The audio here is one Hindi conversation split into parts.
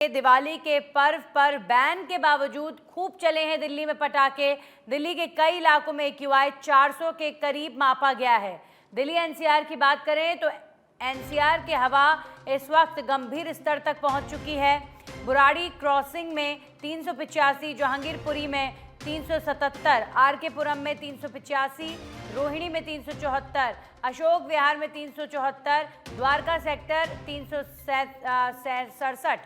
दिवाली के पर्व पर बैन के बावजूद खूब चले हैं दिल्ली में पटाखे। दिल्ली के कई इलाकों में AQI 400 के करीब मापा गया है। दिल्ली NCR की बात करें तो NCR की हवा इस वक्त गंभीर स्तर तक पहुंच चुकी है। बुराड़ी क्रॉसिंग में 385, जहांगीरपुरी में 377, RK पुरम में 385, रोहिणी में 374, अशोक विहार में 374, द्वारका सेक्टर 367,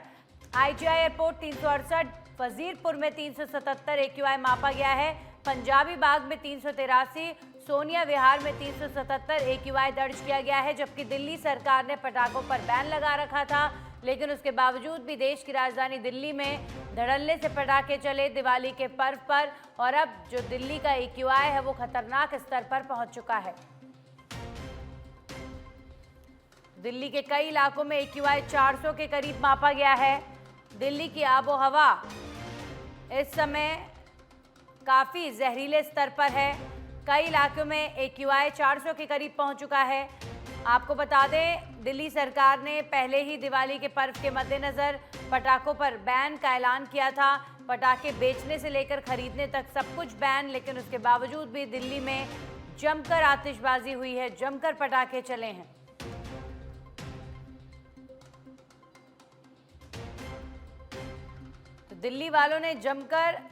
IGI एयरपोर्ट 368, फजीरपुर में 377 AQI मापा गया है। पंजाबी बाग में 383, सोनिया विहार में 377 AQI दर्ज किया गया है। जबकि दिल्ली सरकार ने पटाखों पर बैन लगा रखा था, लेकिन उसके बावजूद भी देश की राजधानी दिल्ली में धड़ल्ले से पटाखे चले दिवाली के पर्व पर, और अब जो दिल्ली का AQI है वो खतरनाक स्तर पर पहुंच चुका है। दिल्ली के कई इलाकों में AQI 400 के करीब मापा गया है। दिल्ली की आबो हवा इस समय काफ़ी जहरीले स्तर पर है। कई इलाकों में AQI 400 के करीब पहुंच चुका है। आपको बता दें, दिल्ली सरकार ने पहले ही दिवाली के पर्व के मद्देनज़र पटाखों पर बैन का ऐलान किया था। पटाखे बेचने से लेकर खरीदने तक सब कुछ बैन, लेकिन उसके बावजूद भी दिल्ली में जमकर आतिशबाजी हुई है, जमकर पटाखे चले हैं। तो दिल्ली वालों ने जमकर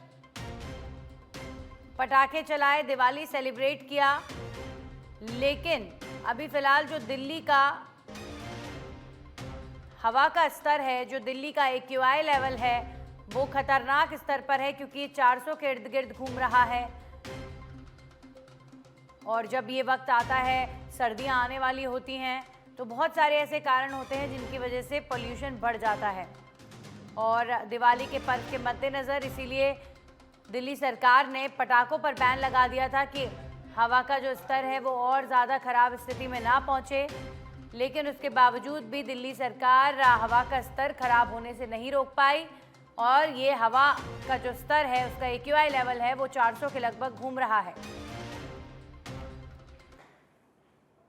पटाखे चलाए, दिवाली सेलिब्रेट किया। लेकिन अभी फिलहाल जो दिल्ली का हवा का स्तर है, जो दिल्ली का AQI लेवल है, वो खतरनाक स्तर पर है, क्योंकि 400 के इर्द गिर्द घूम रहा है। और जब ये वक्त आता है, सर्दियां आने वाली होती हैं, तो बहुत सारे ऐसे कारण होते हैं जिनकी वजह से पोल्यूशन बढ़ जाता है। और दिवाली के पर्व के मद्देनज़र इसीलिए दिल्ली सरकार ने पटाखों पर बैन लगा दिया था कि हवा का जो स्तर है वो और ज़्यादा ख़राब स्थिति में ना पहुँचे। लेकिन उसके बावजूद भी दिल्ली सरकार हवा का स्तर ख़राब होने से नहीं रोक पाई, और ये हवा का जो स्तर है, उसका AQI लेवल है, वो 400 के लगभग घूम रहा है।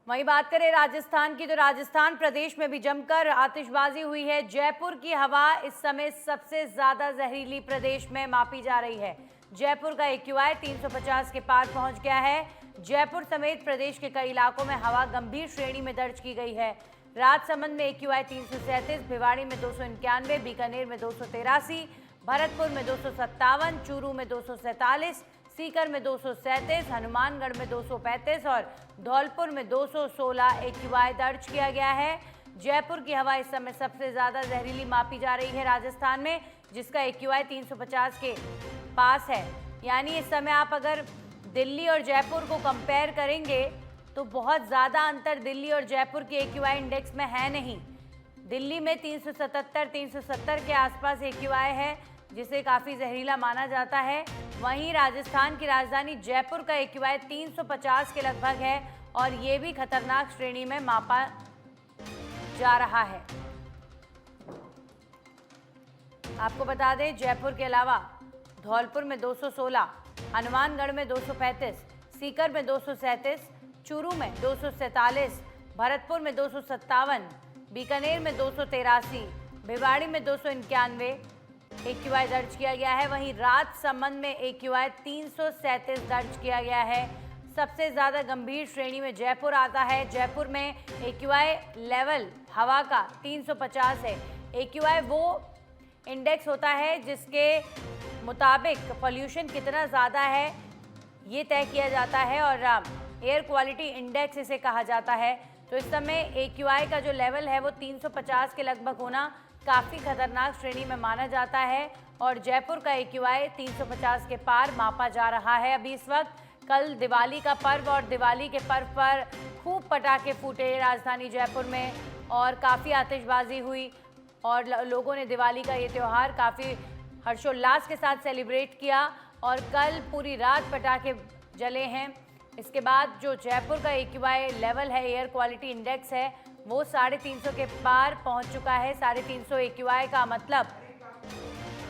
वहीं बात करें राजस्थान की, तो राजस्थान प्रदेश में भी जमकर आतिशबाजी हुई है। जयपुर की हवा इस समय सबसे ज़्यादा जहरीली प्रदेश में मापी जा रही है। जयपुर का AQI 350 के पार पहुंच गया है। जयपुर समेत प्रदेश के कई इलाकों में हवा गंभीर श्रेणी में दर्ज की गई है। राजसमंद में AQI 337, भिवाड़ी में 291, बीकानेर में 283, भरतपुर में 257, चूरू में 247, सीकर में 237, हनुमानगढ़ में 235 और धौलपुर में 216 AQI दर्ज किया गया है। जयपुर की हवा इस समय सबसे ज़्यादा जहरीली मापी जा रही है राजस्थान में, जिसका AQI 350 के पास है। यानी इस समय आप अगर दिल्ली और जयपुर को कंपेयर करेंगे तो बहुत ज़्यादा अंतर दिल्ली और जयपुर के AQI इंडेक्स में है नहीं। दिल्ली में 377, 370 के आसपास AQI है, जिसे काफ़ी जहरीला माना जाता है। वहीं राजस्थान की राजधानी जयपुर का AQI 350 के लगभग है, और ये भी खतरनाक श्रेणी में मापा जा रहा है। आपको बता दें, जयपुर के अलावा धौलपुर में 216, हनुमानगढ़ में 235, सीकर में 237, चूरू में 247, भरतपुर में 257, बीकानेर में 283, भिवाड़ी में 291 AQI दर्ज किया गया है। वहीं राजसमंद में AQI 337 दर्ज किया गया है। सबसे ज़्यादा गंभीर श्रेणी में जयपुर आता है। जयपुर में AQI लेवल हवा का 350 है। AQI वो इंडेक्स होता है जिसके मुताबिक पोल्यूशन कितना ज़्यादा है ये तय किया जाता है, और एयर क्वालिटी इंडेक्स इसे कहा जाता है। तो इस समय AQI का जो लेवल है वो 350 के लगभग होना काफ़ी खतरनाक श्रेणी में माना जाता है, और जयपुर का AQI 350 के पार मापा जा रहा है अभी इस वक्त। कल दिवाली का पर्व, और दिवाली के पर्व पर खूब पटाखे फूटे राजधानी जयपुर में, और काफ़ी आतिशबाजी हुई, और लोगों ने दिवाली का ये त्यौहार काफ़ी हर्षोल्लास के साथ सेलिब्रेट किया। और कल पूरी रात पटाखे जले हैं। इसके बाद जो जयपुर का AQI लेवल है, एयर क्वालिटी इंडेक्स है, वो 350 के पार पहुंच चुका है। 350 AQI का मतलब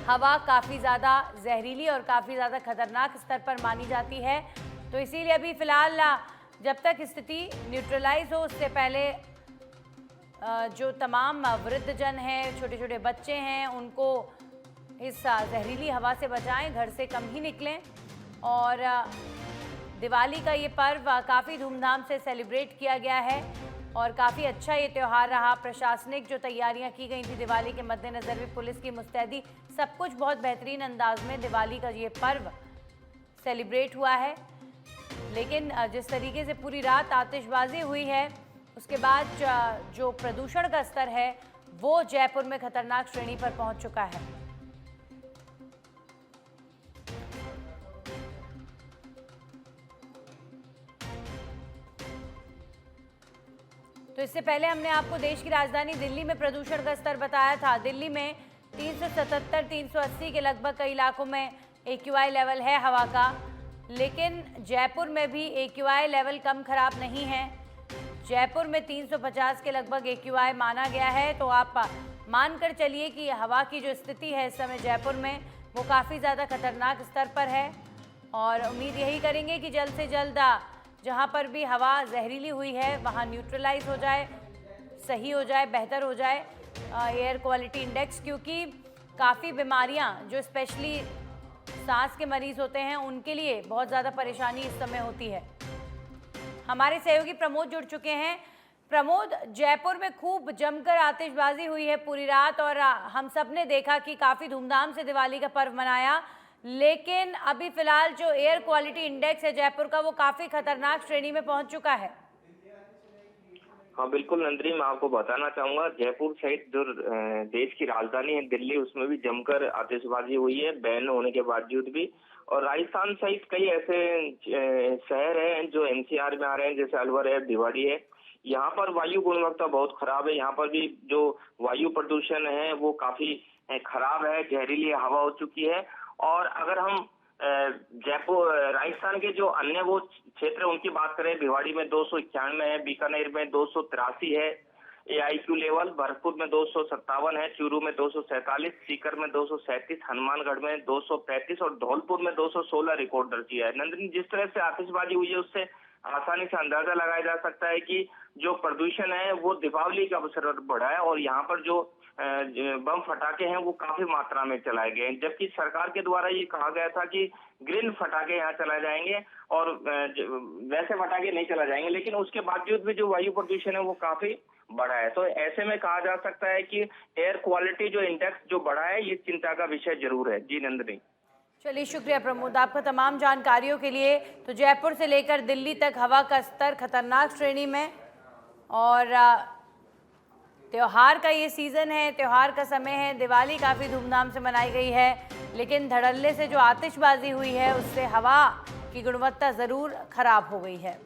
हवा काफ़ी ज़्यादा जहरीली और काफ़ी ज़्यादा खतरनाक स्तर पर मानी जाती है। तो इसीलिए अभी फ़िलहाल जब तक स्थिति न्यूट्रलाइज हो, उससे पहले जो तमाम वृद्धजन हैं, छोटे छोटे बच्चे हैं, उनको इस जहरीली हवा से बचाएं, घर से कम ही निकलें। और दिवाली का ये पर्व काफ़ी धूमधाम से सेलिब्रेट किया गया है और काफ़ी अच्छा ये त्यौहार रहा। प्रशासनिक जो तैयारियां की गई थी दिवाली के मद्देनज़र भी, पुलिस की मुस्तैदी, सब कुछ बहुत बेहतरीन अंदाज में दिवाली का ये पर्व सेलिब्रेट हुआ है। लेकिन जिस तरीके से पूरी रात आतिशबाजी हुई है, उसके बाद जो प्रदूषण का स्तर है वो जयपुर में खतरनाक श्रेणी पर पहुंच चुका है। तो इससे पहले हमने आपको देश की राजधानी दिल्ली में प्रदूषण का स्तर बताया था। दिल्ली में 377, 380 के लगभग कई इलाकों में AQI लेवल है हवा का, लेकिन जयपुर में भी AQI लेवल कम खराब नहीं है। जयपुर में 350 के लगभग AQI माना गया है। तो आप मानकर चलिए कि हवा की जो स्थिति है इस समय जयपुर में वो काफ़ी ज़्यादा खतरनाक स्तर पर है। और उम्मीद यही करेंगे कि जल्द से जल्द जहाँ पर भी हवा जहरीली हुई है वहाँ न्यूट्रलाइज हो जाए, सही हो जाए, बेहतर हो जाए एयर क्वालिटी इंडेक्स, क्योंकि काफ़ी बीमारियाँ जो स्पेशली सांस के मरीज़ होते हैं उनके लिए बहुत ज़्यादा परेशानी इस समय होती है। हमारे सहयोगी प्रमोद जुड़ चुके हैं। प्रमोद, जयपुर में खूब जमकर आतिशबाजी हुई है पूरी रात और हम सब ने देखा कि काफ़ी धूमधाम से दिवाली का पर्व मनाया, लेकिन अभी फिलहाल जो एयर क्वालिटी इंडेक्स है जयपुर का वो काफ़ी खतरनाक श्रेणी में पहुंच चुका है। हाँ बिल्कुल नंदिनी, मैं आपको बताना चाहूंगा जयपुर सहित जो देश की राजधानी है दिल्ली, उसमें भी जमकर आतिशबाजी हुई है बैन होने के बावजूद भी। और राजस्थान सहित कई ऐसे शहर हैं जो NCR में आ रहे हैं, जैसे अलवर है, भिवाड़ी है। यहाँ पर वायु गुणवत्ता बहुत खराब है। यहाँ पर भी जो वायु प्रदूषण है वो काफी खराब है, जहरीली हवा हो चुकी है। और अगर हम जयपुर राजस्थान के जो अन्य वो क्षेत्र उनकी बात करें, भिवाड़ी में 291 है, बीकानेर में 283 है AIQ लेवल, भरतपुर में 257 है, चूरू में 247, सीकर में 237, हनुमानगढ़ में 235 और धौलपुर में 216 रिकॉर्ड दर्ज किया है। नंदिनी, जिस तरह से आतिशबाजी हुई है उससे आसानी से अंदाजा लगाया जा सकता है कि जो प्रदूषण है वो दीपावली के अवसर पर बढ़ा है और यहाँ पर जो बम फटाके हैं वो काफी मात्रा में चलाए गए हैं, जबकि सरकार के द्वारा ये कहा गया था कि ग्रीन फटाके यहाँ चलाए जाएंगे और वैसे फटाके नहीं चलाए जाएंगे, लेकिन उसके बावजूद भी जो वायु प्रदूषण है वो काफी बढ़ा है। तो ऐसे में कहा जा सकता है कि एयर क्वालिटी जो इंडेक्स जो बढ़ा है ये चिंता का विषय जरूर है। जी नंदिनी। चलिए, शुक्रिया प्रमोद आपका तमाम जानकारियों के लिए। तो जयपुर से लेकर दिल्ली तक हवा का स्तर खतरनाक श्रेणी में और त्योहार का ये सीज़न है, त्योहार का समय है, दिवाली काफ़ी धूमधाम से मनाई गई है, लेकिन धड़ल्ले से जो आतिशबाजी हुई है उससे हवा की गुणवत्ता ज़रूर खराब हो गई है।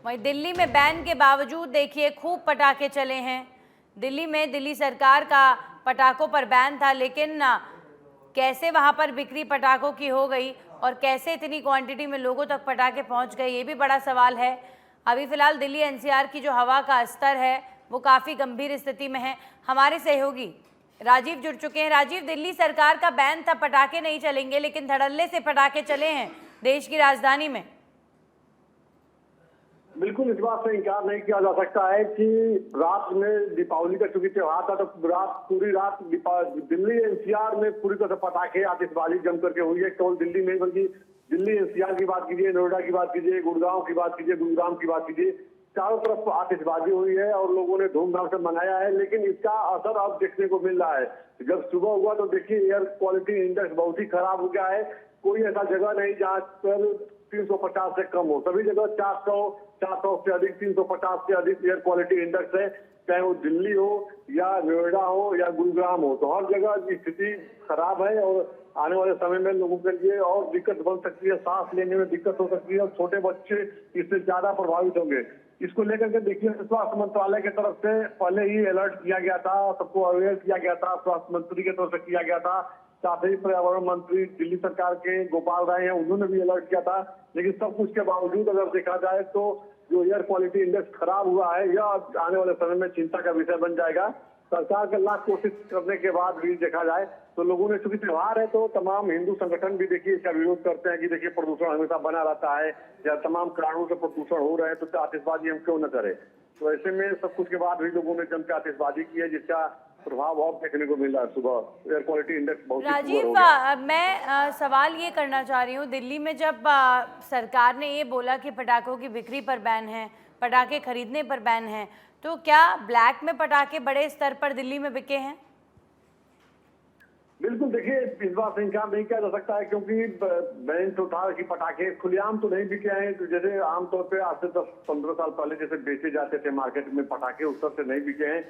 वहीं दिल्ली में बैन के बावजूद देखिए खूब पटाखे चले हैं। दिल्ली में दिल्ली सरकार का पटाखों पर बैन था, लेकिन कैसे वहां पर बिक्री पटाखों की हो गई और कैसे इतनी क्वांटिटी में लोगों तक पटाखे पहुंच गए, ये भी बड़ा सवाल है। अभी फिलहाल दिल्ली NCR की जो हवा का स्तर है वो काफ़ी गंभीर स्थिति में है। हमारे सहयोगी राजीव जुड़ चुके हैं। राजीव, दिल्ली सरकार का बैन था, पटाखे नहीं चलेंगे, लेकिन धड़ल्ले से पटाखे चले हैं देश की राजधानी में। बिल्कुल, इस बात से इनकार नहीं किया जा सकता है कि रात में दीपावली का चूंकि त्योहार था तो पूरी रात दिल्ली NCR में पूरी तरह पटाखे आतिशबाजी जम करके हुई है। केवल दिल्ली में बल्कि दिल्ली NCR की बात कीजिए, नोएडा की बात कीजिए, गुड़गांव की बात कीजिए, गुरुग्राम की बात कीजिए, चारों तरफ आतिशबाजी हुई है और लोगों ने धूमधाम से मनाया है। लेकिन इसका असर अब देखने को मिल रहा है। जब सुबह हुआ तो देखिए एयर क्वालिटी इंडेक्स बहुत ही खराब हो गया है। कोई ऐसा जगह नहीं जहाँ पर 350 से कम हो, सभी जगह 400 से अधिक, 350 से अधिक एयर क्वालिटी इंडेक्स है, चाहे वो दिल्ली हो या नोएडा हो या गुरुग्राम हो। तो हर जगह की स्थिति खराब है और आने वाले समय में लोगों के लिए और दिक्कत बन सकती है, सांस लेने में दिक्कत हो सकती है और छोटे बच्चे इससे ज्यादा प्रभावित होंगे। इसको लेकर के देखिए स्वास्थ्य मंत्रालय की तरफ से पहले ही अलर्ट किया गया था, सबको अवेयर किया गया था, स्वास्थ्य मंत्री की तरफ से किया गया था, साथ ही पर्यावरण मंत्री दिल्ली सरकार के गोपाल राय हैं, उन्होंने भी अलर्ट किया था। लेकिन सब कुछ के बावजूद अगर देखा जाए तो जो एयर क्वालिटी इंडेक्स खराब हुआ है यह आने वाले समय में चिंता का विषय बन जाएगा। सरकार के लाख कोशिश करने के बाद भी देखा जाए तो लोगों ने, चूंकि त्योहार है तो तमाम हिंदू संगठन भी देखिए इसका विरोध करते हैं कि देखिए प्रदूषण हमेशा बना रहता है या तमाम कारणों से प्रदूषण हो रहे हैं तो आतिशबाजी हम क्यों न करें। तो ऐसे में सब कुछ के बाद भी लोगों ने जम के आतिशबाजी की है, जिसका प्रभाव बहुत देखने को मिल रहा है। सुबह एयर क्वालिटी इंडेक्स बहुत ही राजीव, सुंदर हो गया। मैं सवाल ये करना चाह रही हूँ, दिल्ली में जब सरकार ने ये बोला कि पटाखों की बिक्री पर बैन है, पटाखे खरीदने पर बैन है, तो क्या ब्लैक में पटाखे बड़े स्तर पर दिल्ली में बिके हैं? बिल्कुल, देखिए इस बात से इनकार नहीं किया जा सकता है क्योंकि बैन तो था कि पटाखे खुलेआम तो नहीं बिके हैं। तो जैसे आमतौर पे आज से 10-15 साल पहले जैसे बेचे जाते थे मार्केट में पटाखे, उस तरह से नहीं बिके हैं,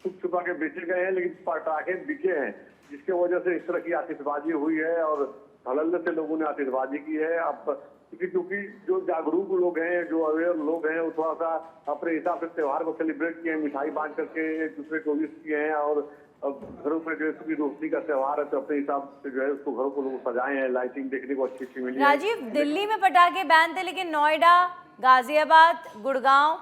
छुप छुपा के बेचे गए हैं, लेकिन पटाखे बिके हैं, जिसके वजह से इस तरह की आतिशबाजी हुई है और धड़ल्ले से लोगों ने आतिशबाजी की है। अब क्योंकि जो जागरूक लोग हैं, जो अवेयर लोग हैं, वो थोड़ा सा अपने हिसाब से त्योहार को सेलिब्रेट किए हैं, मिठाई बांट करके एक दूसरे को विश किए हैं और अब घरों में जो है रोशनी का त्योहार है तो अपने हिसाब से जो है उसको घरों को लोग सजाए हैं, लाइटिंग देखने को अच्छी अच्छी मिली है। राजीव, दिल्ली में पटाखे बैन थे, लेकिन नोएडा, गाजियाबाद, गुड़गांव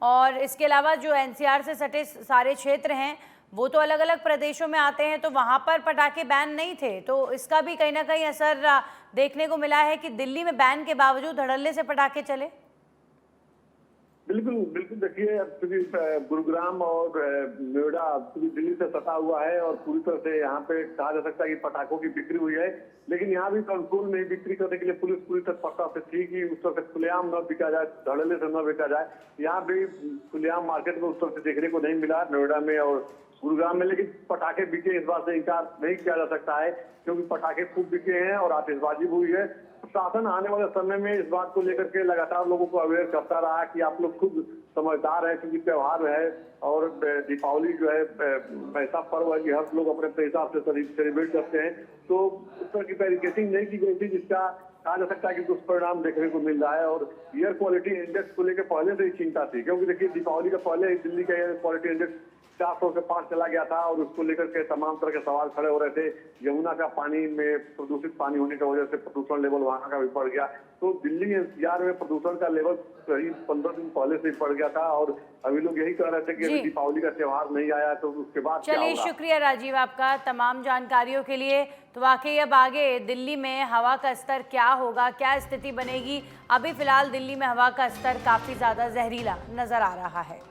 और इसके अलावा जो एनसीआर से सटे सारे क्षेत्र हैं वो तो अलग अलग प्रदेशों में आते हैं, तो वहां पर पटाखे बैन नहीं थे। तो इसका भी कहीं ना कहीं असर देखने को मिला है कि दिल्ली में बैन के बावजूद धड़ल्ले से पटाखे चले। बिल्कुल बिल्कुल, देखिए क्योंकि गुरुग्राम और नोएडा दिल्ली से सटा हुआ है और पूरी तरह से यहाँ पे कहा जा सकता है कि पटाखों की बिक्री हुई है, लेकिन यहाँ भी कंट्रोल में बिक्री करने के लिए पुलिस पूरी तत्परता से थी कि उस तरह से खुलेआम न बिका जाए, धड़ल्ले से न बिका जाए। यहाँ भी खुलेआम मार्केट में उस तरह से देखने को नहीं मिला नोएडा में और गुरुग्राम में, लेकिन पटाखे बिके इस बात से इनकार नहीं किया जा सकता है क्योंकि पटाखे खूब बिके हैं और आतिशबाजी हुई है। प्रशासन आने वाले समय में इस बात को लेकर के लगातार लोगों को अवेयर करता रहा कि आप लोग खुद समझदार हैं क्योंकि त्योहार है और दीपावली जो है ऐसा पर्व है कि हर लोग अपने हिसाब से सेलिब्रेट करते हैं। तो उस तरह की बैरिकेडिंग नहीं की गई थी जिसका कहा जा सकता है कि दुष्परिणाम देखने को मिल रहा है और एयर क्वालिटी इंडेक्स को लेकर पहले से ही चिंता थी क्योंकि देखिए दीपावली का पहले ही दिल्ली का एयर क्वालिटी इंडेक्स 400 से 5 चला गया था और उसको लेकर के तमाम तरह के सवाल खड़े हो रहे थे। यमुना का पानी में प्रदूषित पानी होने की वजह से प्रदूषण लेवल वहां का भी बढ़ गया, तो दिल्ली एनसीआर में प्रदूषण का लेवल करीब 15 दिन पहले से ही बढ़ गया था और अभी लोग यही कह रहे थे कि अभी दीपावली का त्योहार नहीं आया तो उसके बाद चलिए, शुक्रिया राजीव आपका तमाम जानकारियों के लिए। तो वाकई अब आगे दिल्ली में हवा का स्तर क्या होगा, क्या स्थिति बनेगी? अभी फिलहाल दिल्ली में हवा का स्तर काफी ज्यादा जहरीला नजर आ रहा है।